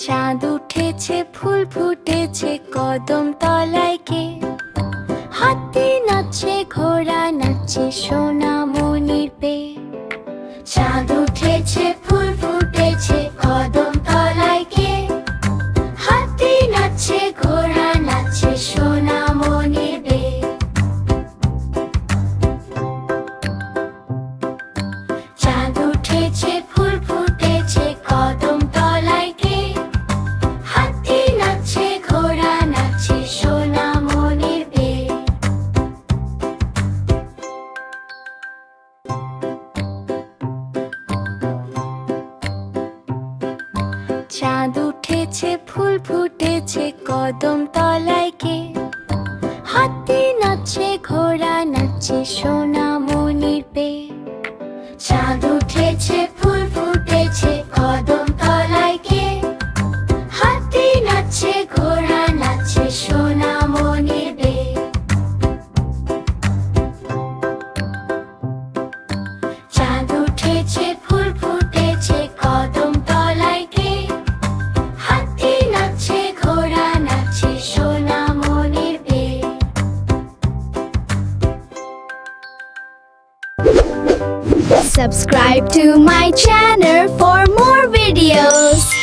চাঁদ উঠেছে, ফুল ফুটেছে, কদম তলায় কে? হাতি নাচছে, ঘোড়া নাচছে, সোনামণির পেয়ে। চাঁদ উঠেছে, ফুল ফুটেছে, কদম তলায় কে? হাতি নাচছে, ঘোড়া নাচছে, সোনামণির পেয়ে। চাঁদ উঠেছে, ফুল ফুটেছে, কদম তলায় কে? হাতি নাচছে, ঘোড়া নাচছে, সোনামণির পেয়ে। চাঁদ উঠেছে, ফুল ফুটেছে, কদম তলায় কে? হাতি নাচছে, ঘোড়া নাচছে, সোনামণির পেয়ে। চাঁদ উঠেছে, ফুল ফুটেছে, কদম তলায় কে? হাতি নাচছে, ঘোড়া নাচছে, সোনামণির পেয়ে। চাঁদ উঠেছে, ফুল ফুটেছে, কদম তলায় কে? হাতি নাচছে, ঘোড়া নাচছে, সোনামণির পেয়ে। Subscribe to my channel for more videos.